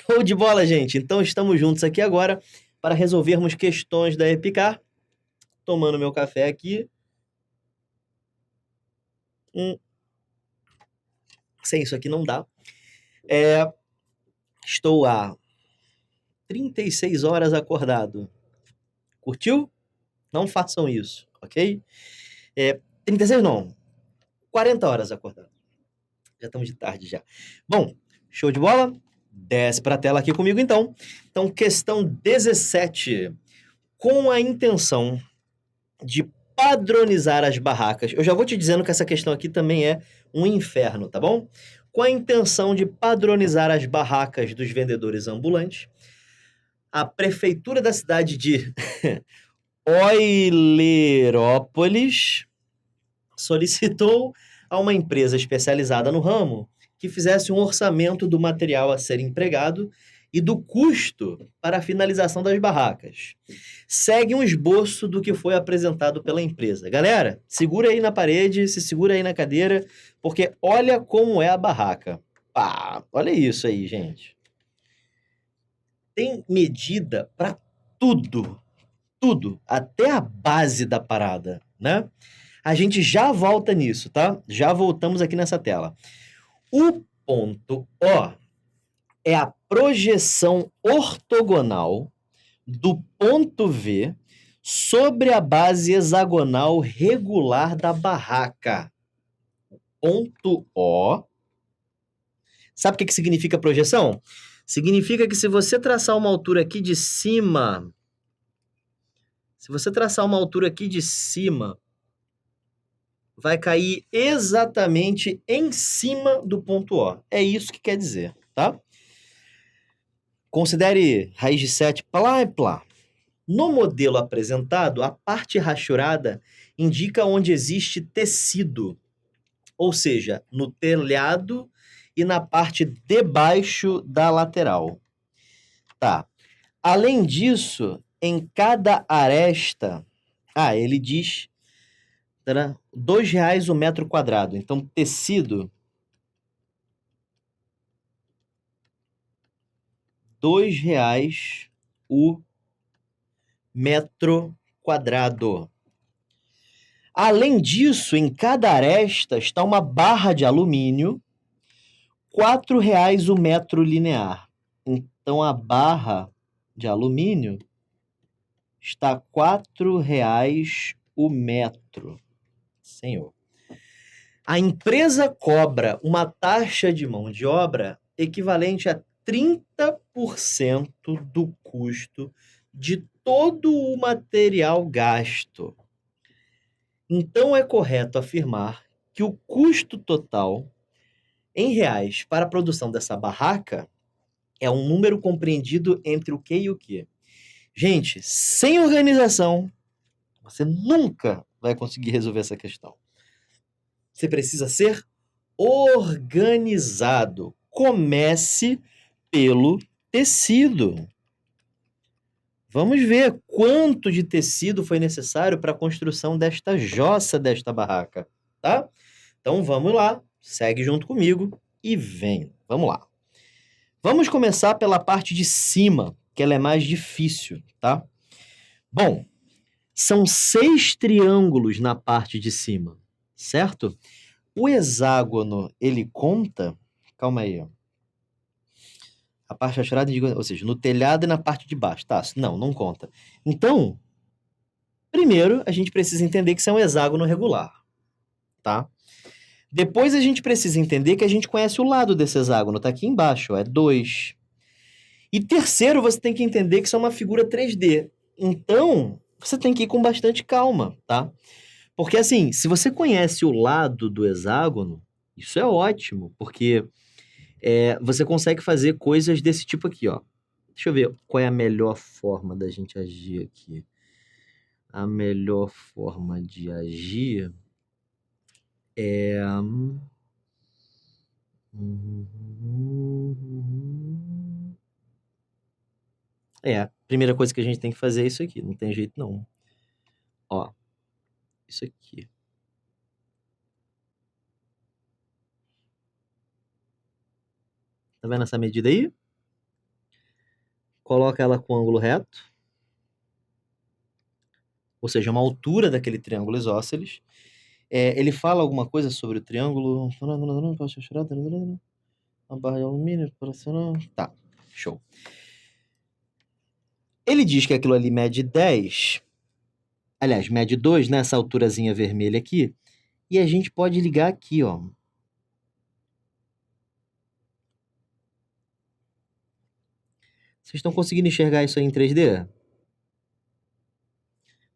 Show de bola, gente! Então estamos juntos aqui agora para resolvermos questões da Epicar. Tomando meu café aqui. Sem isso aqui não dá. Estou há 36 horas acordado. Curtiu? Não façam isso, ok? 36 não, 40 horas acordado. Já estamos de tarde já. Bom, show de bola? Desce para a tela aqui comigo então. Então, questão 17. Com a intenção de padronizar as barracas. Eu já vou te dizendo que essa questão aqui também é um inferno, tá bom? Com a intenção de padronizar as barracas dos vendedores ambulantes, a prefeitura da cidade de Oilerópolis solicitou a uma empresa especializada no ramo que fizesse um orçamento do material a ser empregado e do custo para a finalização das barracas. Segue um esboço do que foi apresentado pela empresa. Galera, segura aí na parede, se segura aí na cadeira, porque olha como é a barraca. Pá, olha isso aí, gente. Tem medida para tudo, tudo, até a base da parada, né? A gente já volta nisso, tá? Já voltamos aqui nessa tela. O ponto O é a projeção ortogonal do ponto V sobre a base hexagonal regular da barraca. Ponto O. Sabe o que significa projeção? Significa que se você traçar uma altura aqui de cima, vai cair exatamente em cima do ponto O. É isso que quer dizer, tá? Considere raiz de 7 plá e plá. No modelo apresentado, a parte rachurada indica onde existe tecido, ou seja, no telhado e na parte debaixo da lateral. Tá. Além disso, em cada aresta, ele diz R$ 2 o metro quadrado. Então, tecido, R$ 2 o metro quadrado. Além disso, em cada aresta está uma barra de alumínio, R$ 4 o metro linear. Então, a barra de alumínio está R$ 4 o metro. Senhor. A empresa cobra uma taxa de mão de obra equivalente a 30% do custo de todo o material gasto. Então, é correto afirmar que o custo total em reais para a produção dessa barraca é um número compreendido entre o que e o que. Gente, sem organização, você nunca vai conseguir resolver essa questão. Você precisa ser organizado. Comece pelo tecido. Vamos ver quanto de tecido foi necessário para a construção desta jossa desta barraca, tá? Então vamos lá, segue junto comigo e vem. Vamos lá. Vamos começar pela parte de cima, que ela é mais difícil, tá? Bom, são 6 triângulos na parte de cima, certo? O hexágono, ele conta... Calma aí, ó. A parte rachurada, ou seja, no telhado e na parte de baixo, tá? Não conta. Então, primeiro, a gente precisa entender que isso é um hexágono regular, tá? Depois a gente precisa entender que a gente conhece o lado desse hexágono, tá aqui embaixo, ó, é 2. E terceiro, você tem que entender que isso é uma figura 3D. Então, você tem que ir com bastante calma, tá? Porque assim, se você conhece o lado do hexágono, isso é ótimo, porque você consegue fazer coisas desse tipo aqui, ó. Deixa eu ver qual é a melhor forma da gente agir aqui. A melhor forma de agir é... a primeira coisa que a gente tem que fazer é isso aqui, não tem jeito não. Ó, isso aqui. Tá vendo essa medida aí? coloca ela com ângulo reto, ou seja, uma altura daquele triângulo isósceles. Ele fala alguma coisa sobre o triângulo. A barra de alumínio, tá, show. Ele diz que aquilo ali mede 10, aliás, mede 2, né, essa alturazinha vermelha aqui, e a gente pode ligar aqui, ó. Vocês estão conseguindo enxergar isso aí em 3D?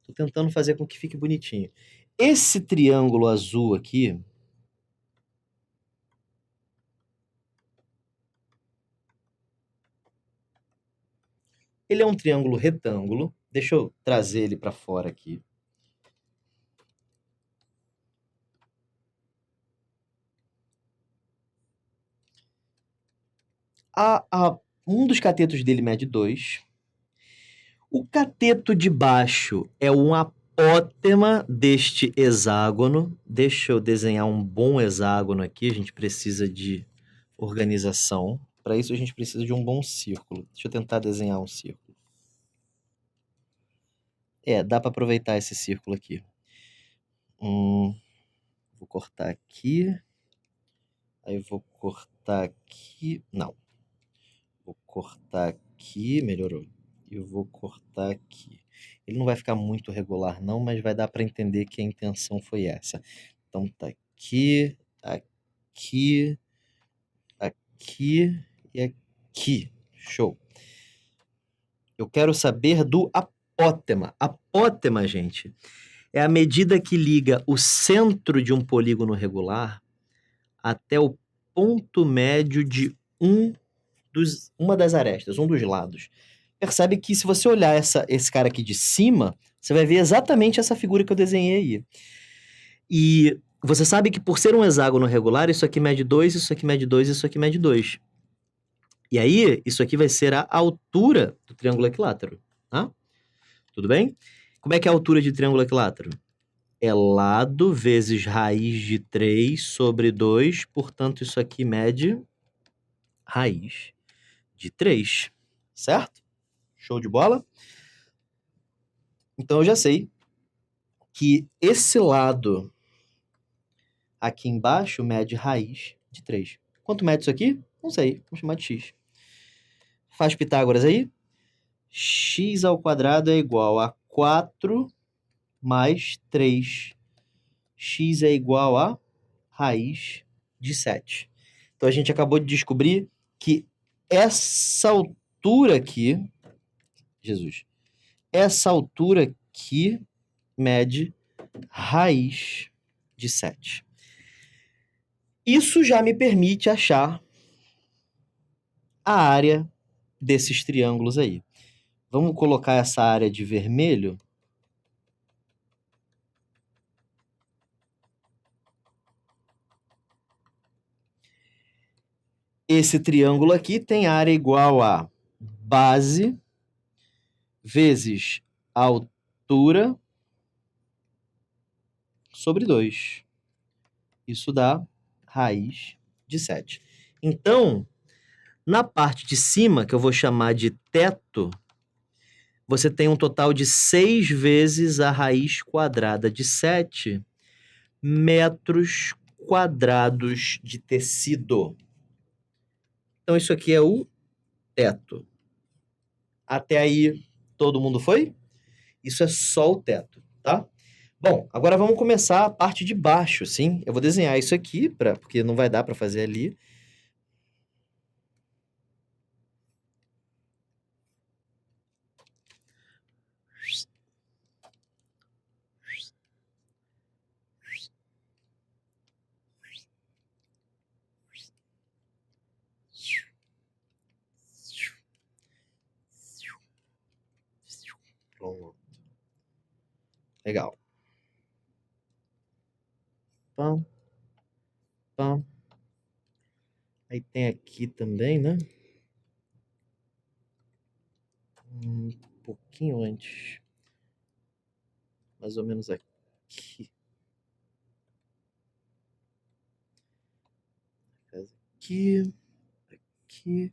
Tô tentando fazer com que fique bonitinho. Esse triângulo azul aqui, ele é um triângulo retângulo. Deixa eu trazer ele para fora aqui. Um dos catetos dele mede 2. O cateto de baixo é um apótema deste hexágono. Deixa eu desenhar um bom hexágono aqui. A gente precisa de organização. Para isso, a gente precisa de um bom círculo. Deixa eu tentar desenhar um círculo. Dá para aproveitar esse círculo aqui. Vou cortar aqui. Aí eu vou cortar aqui. Não. Vou cortar aqui. Melhorou. E eu vou cortar aqui. Ele não vai ficar muito regular, não, mas vai dar para entender que a intenção foi essa. Então tá aqui, aqui, aqui e aqui. Show. Eu quero saber do apótema. Apótema, gente, é a medida que liga o centro de um polígono regular até o ponto médio de uma das arestas, um dos lados. Percebe que se você olhar esse cara aqui de cima, você vai ver exatamente essa figura que eu desenhei aí. E você sabe que por ser um hexágono regular, isso aqui mede 2, isso aqui mede 2, isso aqui mede 2. E aí, isso aqui vai ser a altura do triângulo equilátero, tá? Tudo bem? Como é que é a altura de triângulo equilátero? É lado vezes raiz de 3 sobre 2, portanto, isso aqui mede raiz de 3, certo? Show de bola? Então, eu já sei que esse lado aqui embaixo mede raiz de 3. Quanto mede isso aqui? Não sei, vamos chamar de x. Faz Pitágoras aí. X ao quadrado é igual a 4 mais 3. X é igual a raiz de 7. Então, a gente acabou de descobrir que essa altura aqui, essa altura aqui mede raiz de 7. Isso já me permite achar a área desses triângulos aí. Vamos colocar essa área de vermelho. Esse triângulo aqui tem área igual a base vezes altura sobre 2. Isso dá raiz de 7. Então, na parte de cima, que eu vou chamar de teto, você tem um total de 6 vezes a raiz quadrada de 7 metros quadrados de tecido. Então, isso aqui é o teto. Até aí, todo mundo foi? Isso é só o teto, tá? Bom, agora vamos começar a parte de baixo, sim? Eu vou desenhar isso aqui, porque não vai dar para fazer ali. Pronto. Legal. Pam, pam. Aí tem aqui também, né? Um pouquinho antes. Mais ou menos aqui. Aqui. Aqui.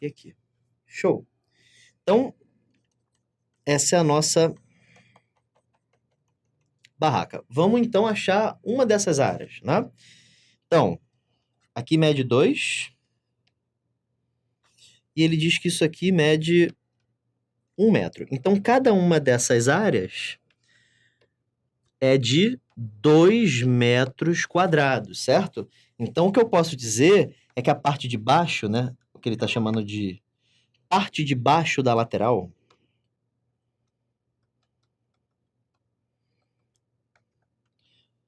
e aqui. Show. Então, essa é a nossa barraca. Vamos, então, achar uma dessas áreas, né? Então, aqui mede 2. E ele diz que isso aqui mede 1 metro. Então, cada uma dessas áreas é de 2 metros quadrados, certo? Então, o que eu posso dizer é que a parte de baixo, né, o que ele está chamando de parte de baixo da lateral,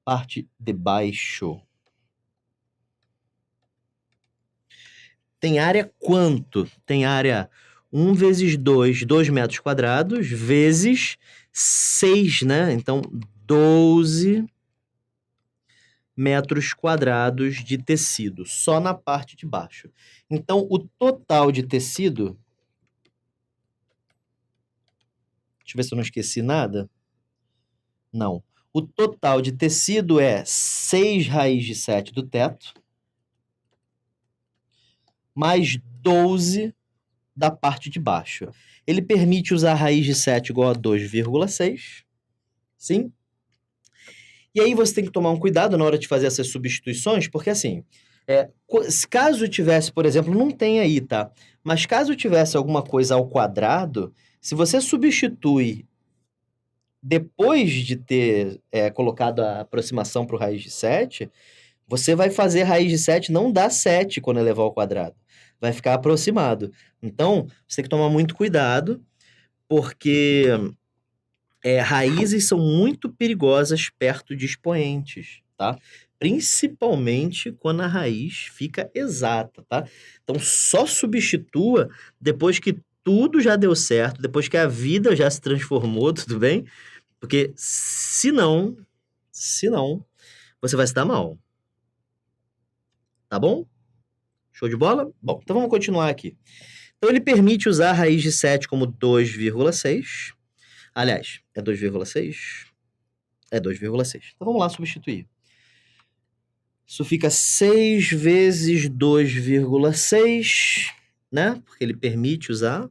parte de baixo, tem área quanto? Tem área 1 vezes 2, 2 metros quadrados, vezes 6, né? Então, 12 metros quadrados de tecido, só na parte de baixo. Então, o total de tecido... Deixa eu ver se eu não esqueci nada. Não. O total de tecido é 6 raiz de 7 do teto, mais 12 da parte de baixo. Ele permite usar raiz de 7 igual a 2,6. Sim? E aí você tem que tomar um cuidado na hora de fazer essas substituições, porque assim, caso tivesse, por exemplo, não tem aí, tá? Mas caso tivesse alguma coisa ao quadrado, se você substitui depois de ter colocado a aproximação para o raiz de 7, você vai fazer raiz de 7 não dá 7 quando elevar ao quadrado. Vai ficar aproximado. Então, você tem que tomar muito cuidado, porque raízes são muito perigosas perto de expoentes, tá? Principalmente quando a raiz fica exata, tá? Então, só substitua depois que tudo já deu certo, depois que a vida já se transformou, tudo bem? Porque senão, você vai se dar mal. Tá bom? Show de bola? Bom, então vamos continuar aqui. Então, ele permite usar a raiz de 7 como 2,6. Aliás, é 2,6? É 2,6. Então, vamos lá substituir. Isso fica 6 vezes 2,6, né? Porque ele permite usar.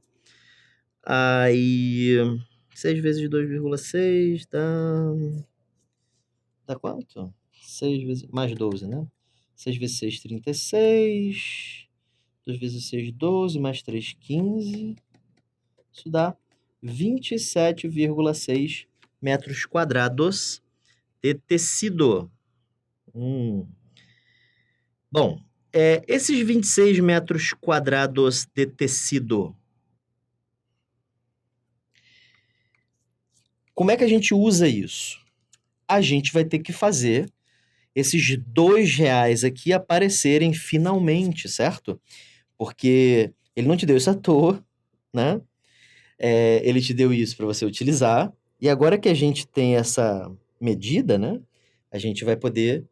Aí, 6 vezes 2,6 dá quanto? 6 vezes... mais 12, né? 6 vezes 6, 36. 2 vezes 6, 12. Mais 3, 15. Isso dá 27,6 metros quadrados de tecido. Bom, esses 26 metros quadrados de tecido, como é que a gente usa isso? A gente vai ter que fazer esses R$ 2 aqui aparecerem finalmente, certo? Porque ele não te deu isso à toa, né? Ele te deu isso para você utilizar. E agora que a gente tem essa medida, né? A gente vai poder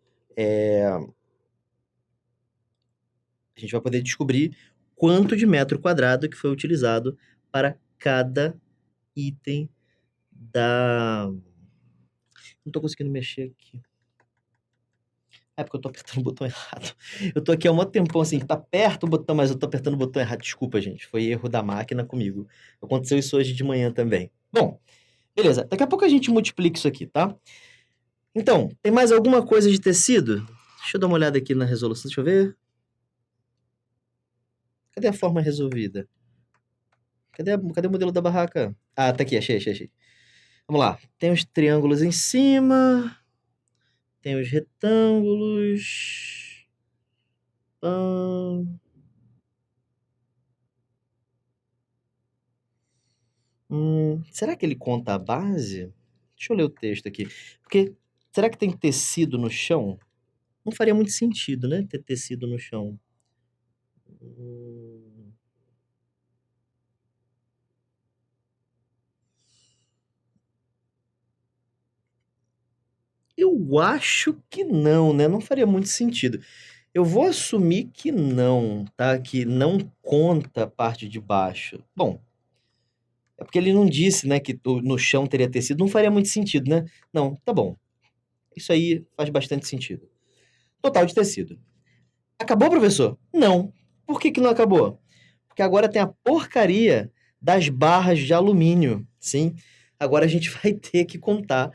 descobrir quanto de metro quadrado que foi utilizado para cada item da... Não estou conseguindo mexer aqui. É porque eu tô apertando o botão errado. Eu tô aqui há um tempão, assim, tá perto o botão, mas eu tô apertando o botão errado. Desculpa, gente. Foi erro da máquina comigo. Aconteceu isso hoje de manhã também. Bom, beleza. Daqui a pouco a gente multiplica isso aqui, tá? Então, tem mais alguma coisa de tecido? Deixa eu dar uma olhada aqui na resolução. Deixa eu ver. Cadê a forma resolvida? Cadê o modelo da barraca? Ah, tá aqui. Achei. Vamos lá. Tem os triângulos em cima. Tem os retângulos. Será que ele conta a base? Deixa eu ler o texto aqui. Porque, será que tem tecido no chão? Não faria muito sentido, né? Ter tecido no chão. Eu acho que não, né? Não faria muito sentido. Eu vou assumir que não, tá? Que não conta a parte de baixo. Bom, é porque ele não disse, né, que no chão teria tecido. Não faria muito sentido, né? Não, tá bom. Isso aí faz bastante sentido. Total de tecido. Acabou, professor? Não. Por que não acabou? Porque agora tem a porcaria das barras de alumínio, sim? Agora a gente vai ter que contar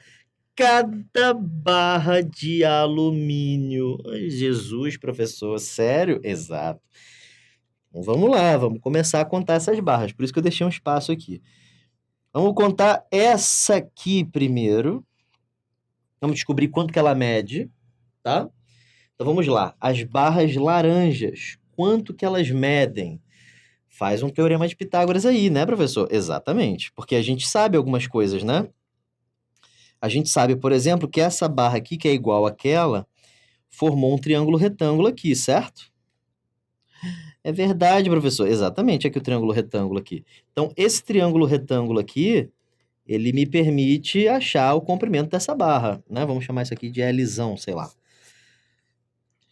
cada barra de alumínio. Ai, Jesus, professor, sério? Exato. Então vamos lá, vamos começar a contar essas barras. Por isso que eu deixei um espaço aqui. Vamos contar essa aqui primeiro. Vamos descobrir quanto que ela mede, tá? Então vamos lá. As barras laranjas, quanto que elas medem? Faz um teorema de Pitágoras aí, né, professor? Exatamente. Porque a gente sabe algumas coisas, né? A gente sabe, por exemplo, que essa barra aqui, que é igual àquela, formou um triângulo retângulo aqui, certo? É verdade, professor. Exatamente, aqui o triângulo retângulo aqui. Então, esse triângulo retângulo aqui, ele me permite achar o comprimento dessa barra, né? Vamos chamar isso aqui de Lzão, sei lá.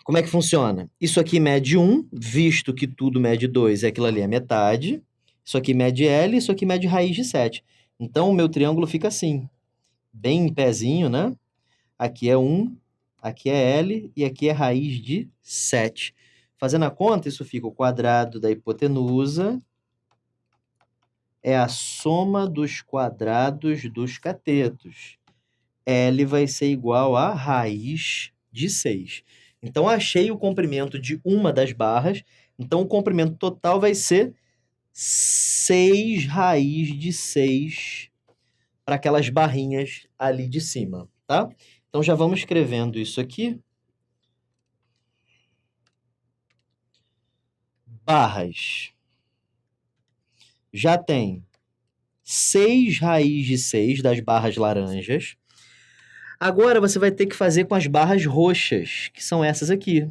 Como é que funciona? Isso aqui mede 1, visto que tudo mede 2 e aquilo ali é metade. Isso aqui mede L, isso aqui mede raiz de 7. Então, o meu triângulo fica assim, bem em pezinho, né? Aqui é 1, aqui é L e aqui é raiz de 7. Fazendo a conta, isso fica o quadrado da hipotenusa é a soma dos quadrados dos catetos. L vai ser igual a raiz de 6. Então, achei o comprimento de uma das barras. Então, o comprimento total vai ser 6 raiz de 6 para aquelas barrinhas ali de cima, tá? Então, já vamos escrevendo isso aqui. Barras. Já tem 6 raiz de 6 das barras laranjas. Agora você vai ter que fazer com as barras roxas, que são essas aqui.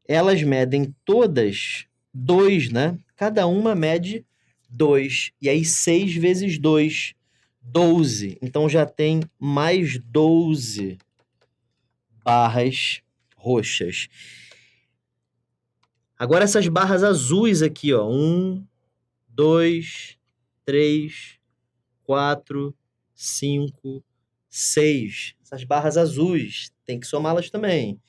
Elas medem todas 2, né? Cada uma mede 2. E aí 6 vezes 2, 12. Então já tem mais 12 barras roxas. Agora essas barras azuis aqui, ó. 1, 2, 3, 4, 5, 6. Essas barras azuis, tem que somá-las também.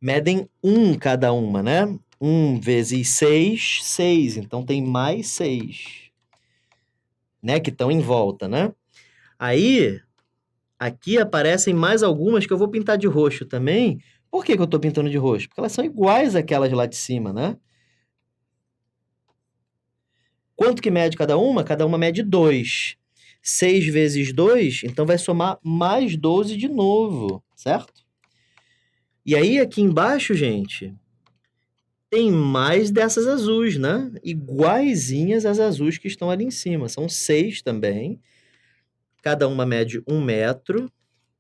Medem 1 cada uma, né? 1 vezes 6, 6. Então tem mais 6, né? Que estão em volta, né? Aí, aqui aparecem mais algumas que eu vou pintar de roxo também. Por que que eu estou pintando de roxo? Porque elas são iguais àquelas lá de cima, né? Quanto que mede cada uma? Cada uma mede 2. 6 vezes 2, então vai somar mais 12 de novo, certo? E aí, aqui embaixo, gente, tem mais dessas azuis, né? Iguaizinhas às azuis que estão ali em cima. São 6 também. Cada uma mede 1 metro.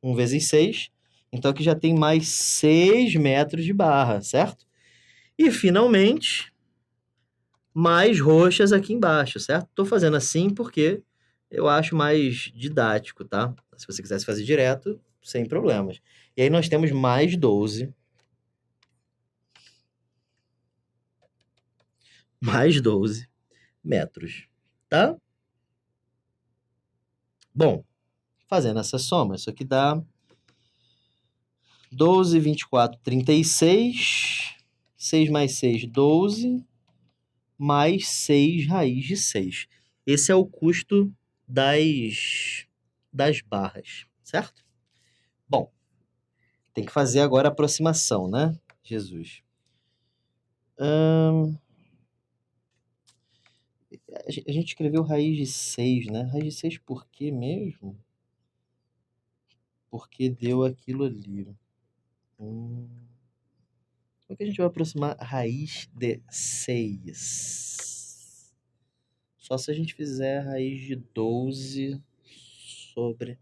1 vezes 6. Então, aqui já tem mais 6 metros de barra, certo? E, finalmente, mais roxas aqui embaixo, certo? Estou fazendo assim porque eu acho mais didático, tá? Se você quisesse fazer direto, sem problemas. E aí nós temos mais 12. Mais 12 metros, tá? Bom, fazendo essa soma, isso aqui dá 12, 24, 36. 6 mais 6, 12. Mais 6 raiz de 6. Esse é o custo das barras, certo? Bom, tem que fazer agora a aproximação, né? Jesus. A gente escreveu raiz de 6, né? Raiz de 6 por quê mesmo? Porque deu aquilo ali. Como é que a gente vai aproximar raiz de 6? Só se a gente fizer raiz de 12 sobre...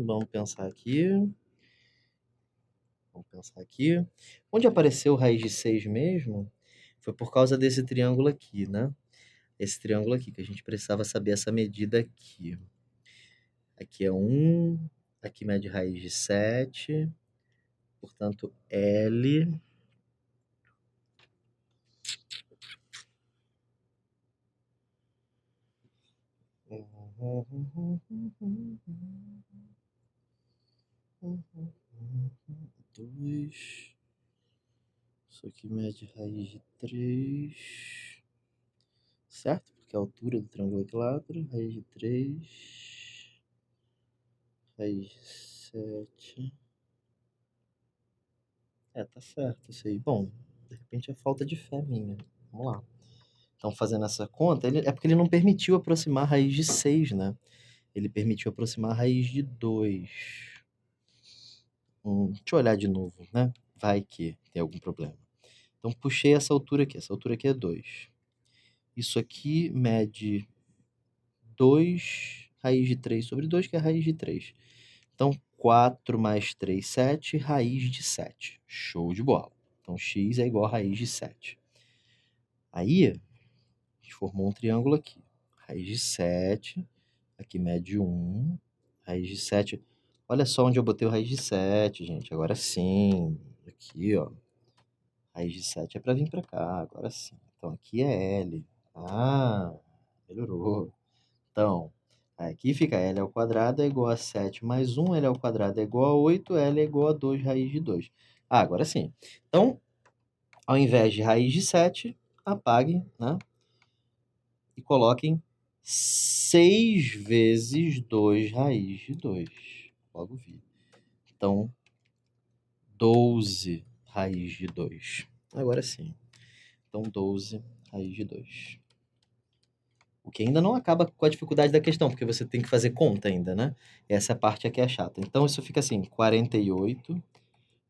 Vamos pensar aqui. Onde apareceu raiz de 6 mesmo? Foi por causa desse triângulo aqui, né? Esse triângulo aqui, que a gente precisava saber essa medida aqui. Aqui é 1, aqui mede raiz de 7, portanto, L. Dois Isso aqui mede raiz de 3, certo? Porque é a altura do triângulo equilátero, raiz de 3, raiz de 7. Tá certo isso aí. Bom, de repente é falta de fé minha. Vamos lá. Então, fazendo essa conta, é porque ele não permitiu aproximar a raiz de 6, né? Ele permitiu aproximar a raiz de 2. Deixa eu olhar de novo, né? Vai que tem algum problema. Então, puxei essa altura aqui. Essa altura aqui é 2. Isso aqui mede 2 raiz de 3 sobre 2, que é a raiz de 3. Então, 4 mais 3, 7, raiz de 7. Show de bola. Então, x é igual a raiz de 7. Aí, a gente formou um triângulo aqui. Raiz de 7, aqui mede 1, raiz de 7. Olha só onde eu botei o raiz de 7, gente. Agora sim. Aqui, ó. Raiz de 7 é para vir para cá, agora sim. Então, aqui é L. Ah, melhorou. Então, aqui fica L ao quadrado é igual a 7 mais 1, L ao quadrado é igual a 8, L é igual a 2 raiz de 2. Ah, agora sim. Então, ao invés de raiz de 7, apaguem, né? E coloquem 6 vezes 2 raiz de 2. Logo vi. Então, 12 raiz de 2. Agora sim. Então, 12 raiz de 2. O que ainda não acaba com a dificuldade da questão, porque você tem que fazer conta ainda, né? Essa parte aqui é chata. Então, isso fica assim, 48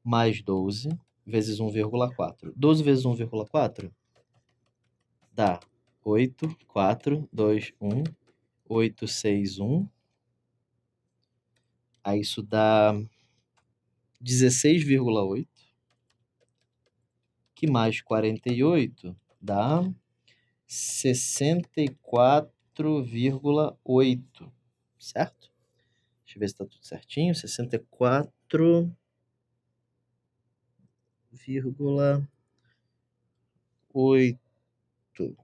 mais 12 vezes 1,4. 12 vezes 1,4 dá 8, 4, 2, 1, 8, 6, 1. Aí isso dá 16,8, que mais 48 dá 64,8, certo? Deixa eu ver se está tudo certinho. 64,8.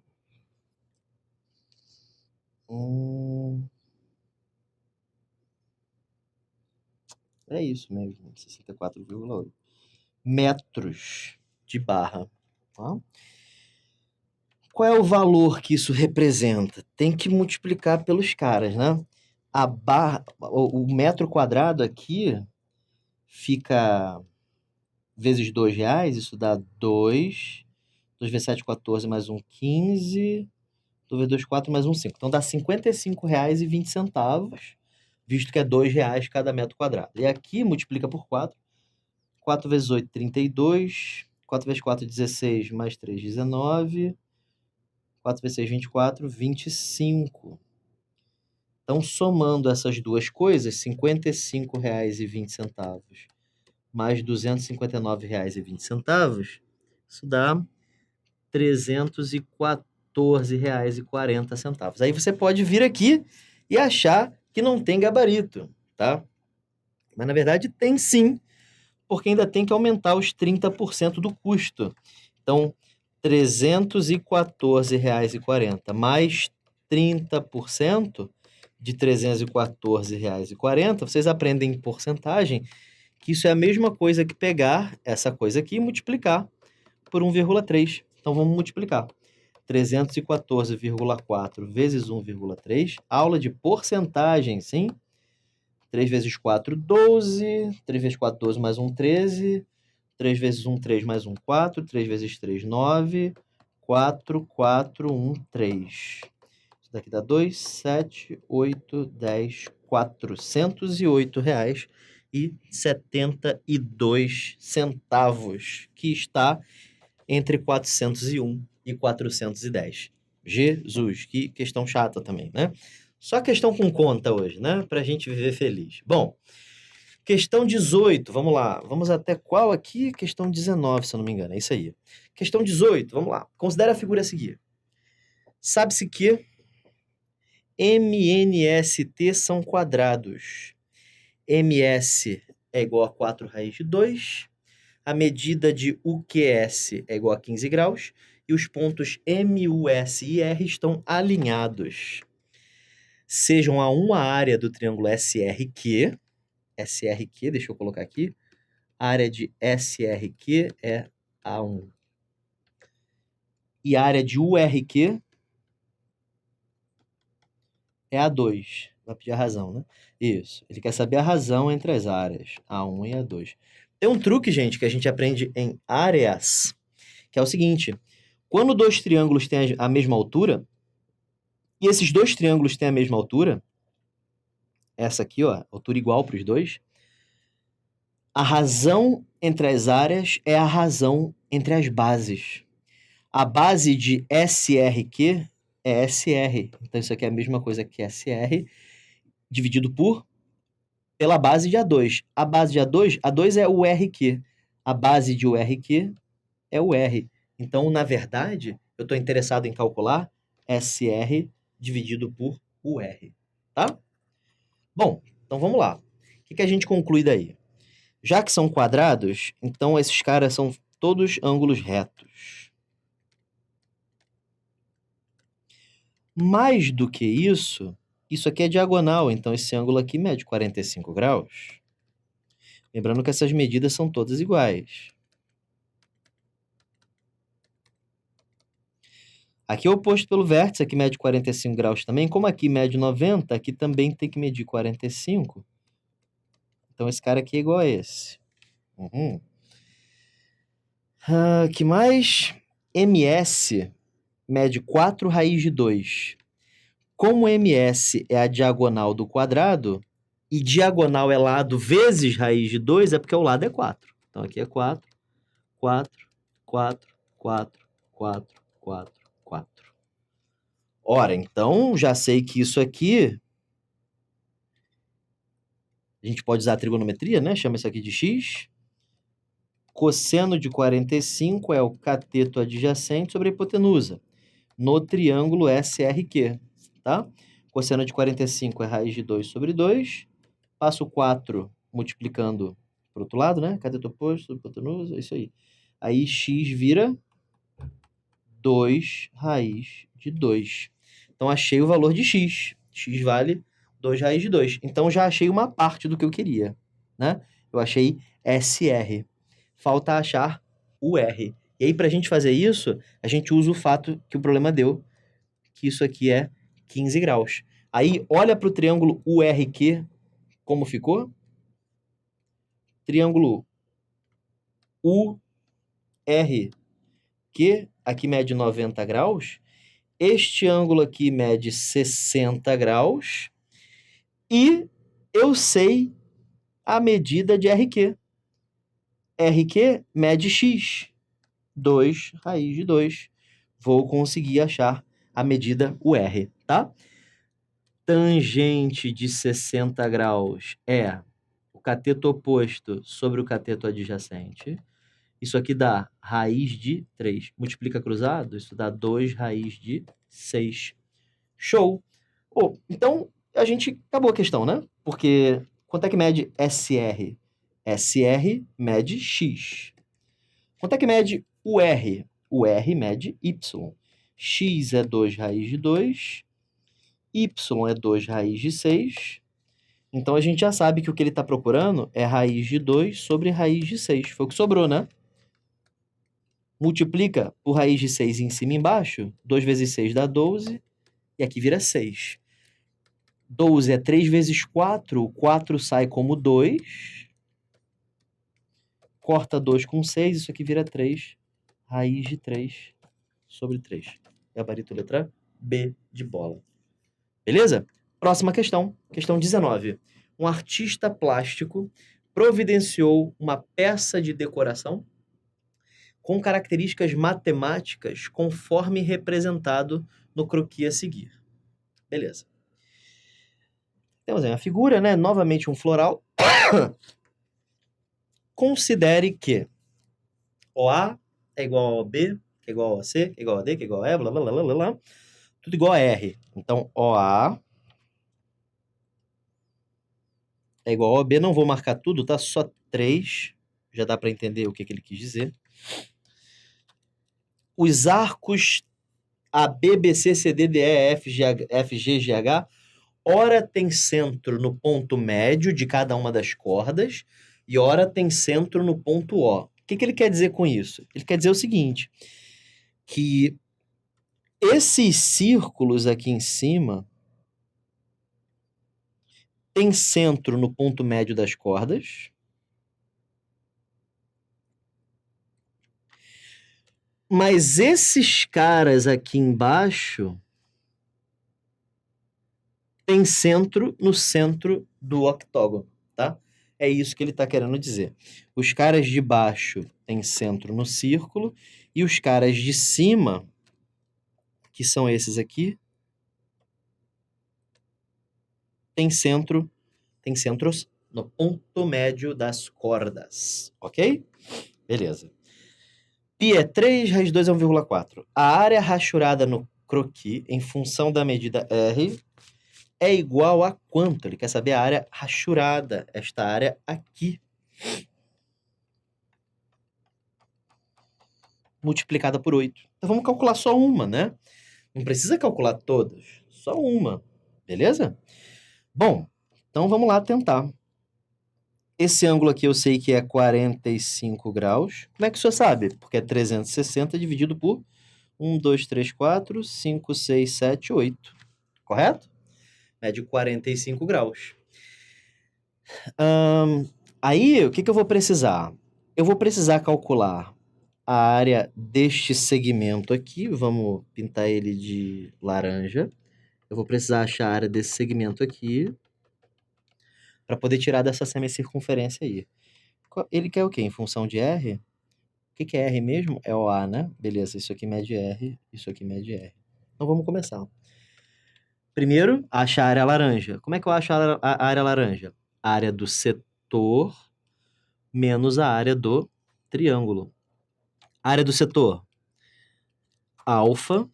É isso mesmo, 64,8 metros de barra. Tá? Qual é o valor que isso representa? Tem que multiplicar pelos caras, né? A barra, o metro quadrado aqui fica vezes R$2, isso dá 2. 2 vezes 7, 14, mais 1, 15. 2 vezes 2, 4, mais 1, 5. Então dá R$55,20, visto que é R$2 cada metro quadrado. E aqui multiplica por 4. 4 vezes 8, 32. 4 vezes 4, 16, mais 3, 19. 4 vezes 6, 24, 25. Então, somando essas duas coisas, R$55,20 mais R$259,20, isso dá R$314,40. Aí você pode vir aqui e achar que não tem gabarito, tá? Mas, na verdade, tem sim, porque ainda tem que aumentar os 30% do custo. Então, R$314,40 mais 30% de R$314,40, vocês aprendem em porcentagem que isso é a mesma coisa que pegar essa coisa aqui e multiplicar por 1,3. Então, vamos multiplicar. 314,4 vezes 1,3. Aula de porcentagem, sim? 3 vezes 4, 12. 3 vezes 4, 12 mais 1, 13. 3 vezes 1, 3 mais 1, 4. 3 vezes 3, 9. 4, 4, 1, 3. Isso daqui dá 2, 7, 8, 10, R$408,72, que está entre 401 e 410. Jesus, que questão chata também, né? Só questão com conta hoje, né? Pra gente viver feliz. Bom, questão 18, vamos lá. Vamos até qual aqui? Questão 19, se eu não me engano, é isso aí. Questão 18, vamos lá. Considere a figura a seguir. Sabe-se que MNST são quadrados. MS é igual a 4 raiz de 2. A medida de UQS é igual a 15 graus. E os pontos MUS e R estão alinhados. Sejam a uma área do triângulo SRQ, deixa eu colocar aqui. A área de SRQ é A1. E a área de URQ é A2. Vai pedir a razão, né? Isso. Ele quer saber a razão entre as áreas, A1 e A2. Tem um truque, gente, que a gente aprende em áreas, que é o seguinte. Quando dois triângulos têm a mesma altura, e esses dois triângulos têm a mesma altura, essa aqui, ó, altura igual para os dois, a razão entre as áreas é a razão entre as bases. A base de SRQ é SR. Então, isso aqui é a mesma coisa que SR, dividido pela base de A2. A base de A2 é o RQ. A base de URQ é o R. Então, na verdade, eu estou interessado em calcular SR dividido por UR. Tá? Bom, então vamos lá. O que a gente conclui daí? Já que são quadrados, então esses caras são todos ângulos retos. Mais do que isso aqui é diagonal, então esse ângulo aqui mede 45 graus. Lembrando que essas medidas são todas iguais. Aqui é oposto pelo vértice, aqui mede 45 graus também. Como aqui mede 90, aqui também tem que medir 45. Então esse cara aqui é igual a esse. Que mais? MS mede 4 raiz de 2. Como MS é a diagonal do quadrado, e diagonal é lado vezes raiz de 2, é porque o lado é 4. Então aqui é 4, 4, 4, 4, 4, 4, 4. Ora, então já sei que isso aqui... A gente pode usar a trigonometria, né? Chama isso aqui de x. Cosseno de 45 é o cateto adjacente sobre a hipotenusa, no triângulo SRQ, tá? Cosseno de 45 é raiz de 2 sobre 2. Passo 4 multiplicando para o outro lado, né? Cateto oposto sobre hipotenusa, isso aí. Aí x vira 2 raiz de 2. Então, achei o valor de x. X vale 2 raiz de 2. Então, já achei uma parte do que eu queria, né? Eu achei SR. Falta achar o R. E aí, para a gente fazer isso, a gente usa o fato que o problema deu, que isso aqui é 15 graus. Aí, olha para o triângulo URQ, como ficou? Triângulo URQ, aqui mede 90 graus. Este ângulo aqui mede 60 graus. E eu sei a medida de RQ. RQ mede x. 2 raiz de 2. Vou conseguir achar a medida UR, tá? Tangente de 60 graus é o cateto oposto sobre o cateto adjacente. Isso aqui dá raiz de 3. Multiplica cruzado, isso dá 2 raiz de 6. Show! Então, a gente acabou a questão, né? Porque quanto é que mede SR? SR mede X. Quanto é que mede UR? UR mede Y. X é 2 raiz de 2. Y é 2 raiz de 6. Então, a gente já sabe que o que ele está procurando é raiz de 2 sobre raiz de 6. Foi o que sobrou, né? Multiplica por raiz de 6 em cima e embaixo. 2 vezes 6 dá 12. E aqui vira 6. 12 é 3 vezes 4. O 4 sai como 2. Corta 2 com 6. Isso aqui vira 3. Raiz de 3 sobre 3. Gabarito letra B de bola. Beleza? Próxima questão. Questão 19. Um artista plástico providenciou uma peça de decoração com características matemáticas conforme representado no croquis a seguir. Beleza. Temos aí uma figura, né? Novamente um floral. Considere que OA é igual a OB, que é igual a C, que é igual a D, que é igual a E, blá, blá, blá, blá, blá, tudo igual a R. Então, OA é igual a OB. Não vou marcar tudo, tá? Só 3. Já dá para entender o que ele quis dizer. Os arcos AB, BC, CD, DE, F, G, GH, ora tem centro no ponto médio de cada uma das cordas e ora tem centro no ponto O. que ele quer dizer com isso? Ele quer dizer o seguinte, que esses círculos aqui em cima têm centro no ponto médio das cordas, mas esses caras aqui embaixo têm centro no centro do octógono, tá? É isso que ele está querendo dizer. Os caras de baixo têm centro no círculo e os caras de cima, que são esses aqui, têm centros no ponto médio das cordas, ok? Beleza. Π é 3, raiz de 2 é 1,4. A área rachurada no croquis, em função da medida R, é igual a quanto? Ele quer saber a área rachurada, esta área aqui. Multiplicada por 8. Então vamos calcular só uma, né? Não precisa calcular todas, só uma, beleza? Bom, então vamos lá tentar. Esse ângulo aqui eu sei que é 45 graus. Como é que o senhor sabe? Porque é 360 dividido por 1, 2, 3, 4, 5, 6, 7, 8. Correto? Mede 45 graus. Aí, o que eu vou precisar? Eu vou precisar calcular a área deste segmento aqui. Vamos pintar ele de laranja. Eu vou precisar achar a área desse segmento aqui para poder tirar dessa semicircunferência aí. Ele quer o quê? Em função de R? O que é R mesmo? É OA, né? Beleza, isso aqui mede R, isso aqui mede R. Então vamos começar. Primeiro, acha a área laranja. Como é que eu acho a área laranja? A área do setor menos a área do triângulo. Área do setor, alfa,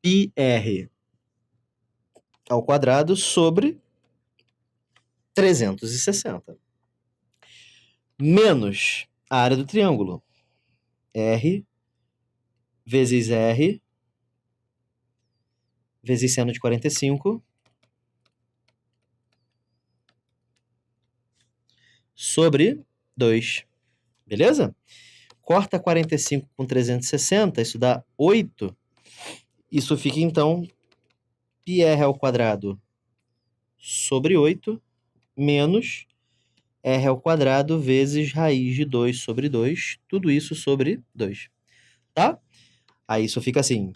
πr ao quadrado sobre 360. Menos a área do triângulo, R vezes R vezes seno de 45 sobre 2. Beleza? Corta 45 com 360, isso dá 8. Isso fica, então, πr ao quadrado sobre 8 menos r ao quadrado vezes raiz de 2 sobre 2. Tudo isso sobre 2. Tá? Aí isso fica assim.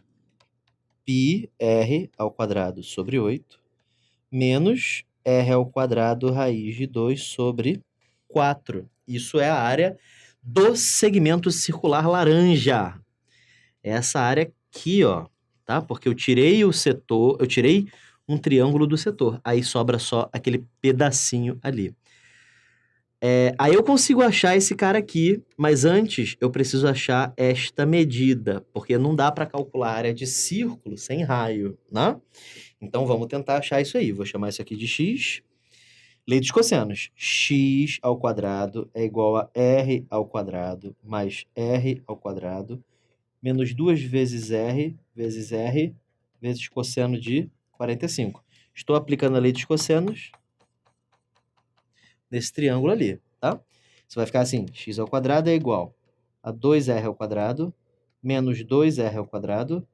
πr ao quadrado sobre 8 menos r ao quadrado raiz de 2 sobre 4. Isso é a área do segmento circular laranja. É essa área aqui, ó, tá? Porque eu tirei o setor, eu tirei um triângulo do setor. Aí sobra só aquele pedacinho ali. Aí eu consigo achar esse cara aqui, mas antes eu preciso achar esta medida, porque não dá para calcular a área de círculo sem raio, né? Então vamos tentar achar isso aí. Vou chamar isso aqui de x. Lei dos cossenos. X ao quadrado é igual a r ao quadrado mais r ao quadrado menos 2 vezes r vezes cosseno de 45. Estou aplicando a lei dos cossenos nesse triângulo ali, tá? Isso vai ficar assim, x ao quadrado é igual a 2r ao quadrado menos 2r ao quadrado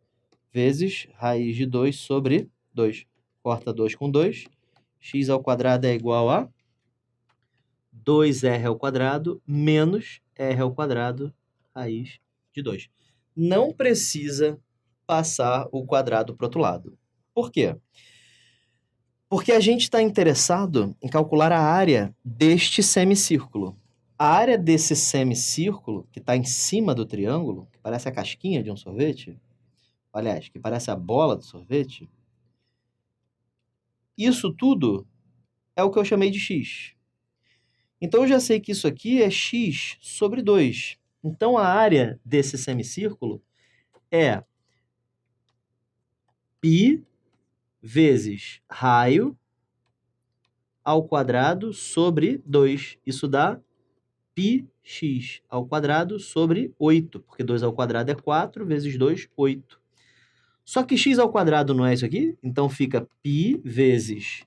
vezes raiz de 2 sobre 2. Corta 2 com 2. X ao quadrado é igual a 2r ao quadrado menos r ao quadrado raiz de 2. Não precisa passar o quadrado para o outro lado. Por quê? Porque a gente está interessado em calcular a área deste semicírculo. A área desse semicírculo, que está em cima do triângulo, que parece a casquinha de um sorvete, aliás, que parece a bola do sorvete, isso tudo é o que eu chamei de x. Então, eu já sei que isso aqui é x sobre 2. Então, a área desse semicírculo é π vezes raio ao quadrado sobre 2. Isso dá πx ao quadrado sobre 8, porque 2 ao quadrado é 4, vezes 2, 8. Só que x ao quadrado não é isso aqui? Então, fica π vezes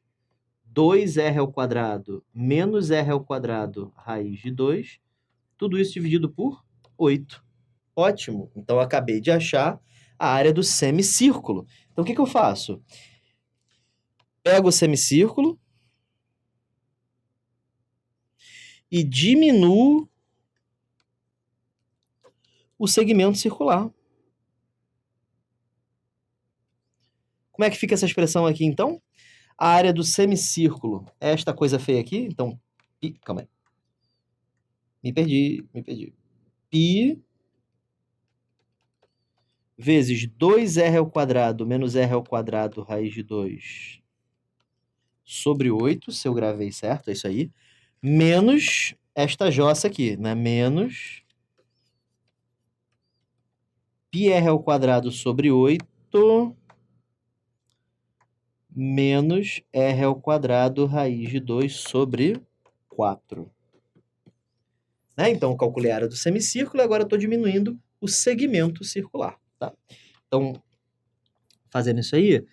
2r² menos r² raiz de 2, tudo isso dividido por 8. Ótimo! Então, eu acabei de achar a área do semicírculo. Então, o que eu faço? Pego o semicírculo e diminuo o segmento circular. Como é que fica essa expressão aqui, então? A área do semicírculo é esta coisa feia aqui. Então, calma aí. Me perdi. Π vezes 2r² menos r² raiz de 2 sobre 8, se eu gravei certo, é isso aí, menos esta jossa aqui, né? Menos πr² sobre 8 menos r² raiz de 2 sobre 4. Né? Então, eu calculei a área do semicírculo e agora eu estou diminuindo o segmento circular. Tá? Então, fazendo isso aí,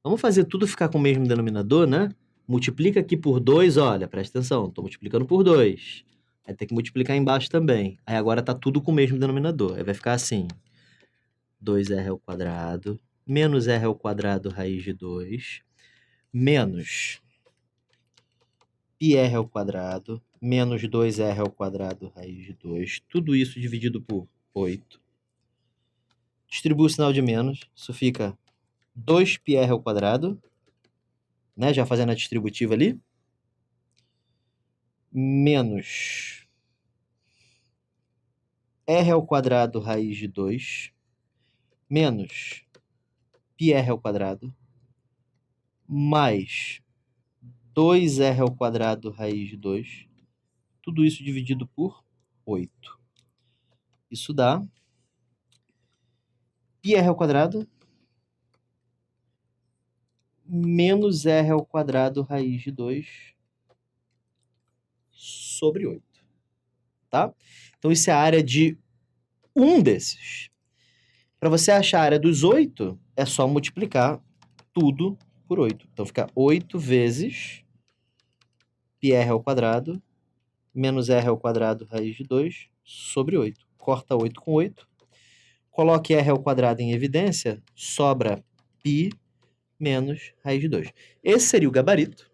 vamos fazer tudo ficar com o mesmo denominador, né? Multiplica aqui por 2, olha, presta atenção, estou multiplicando por 2. Vai ter que multiplicar embaixo também. Aí agora está tudo com o mesmo denominador. Aí vai ficar assim, 2r² menos r² raiz de 2 menos πr² menos 2r² raiz de 2. Tudo isso dividido por 8. Distribui o sinal de menos. Isso fica 2πr², né? Já fazendo a distributiva ali. Menos r² raiz de 2. Menos πr² mais 2r² raiz de 2. Tudo isso dividido por 8. Isso dá πr² menos r² raiz de 2 sobre 8. Tá? Então, isso é a área de um desses. Para você achar a área dos 8, é só multiplicar tudo por 8. Então, fica 8 vezes πr² menos r² raiz de 2 sobre 8. Corta 8 com 8. Coloque r² em evidência, sobra π menos raiz de 2. Esse seria o gabarito,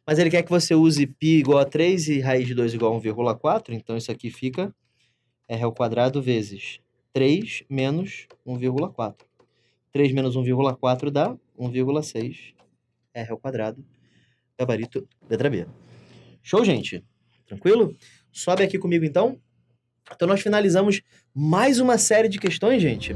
mas ele quer que você use π igual a 3 e raiz de 2 igual a 1,4, então isso aqui fica r² vezes 3 menos 1,4. 3 menos 1,4 dá 1,6 r², gabarito letra B. Show, gente? Tranquilo? Sobe aqui comigo, então. Então, nós finalizamos mais uma série de questões, gente.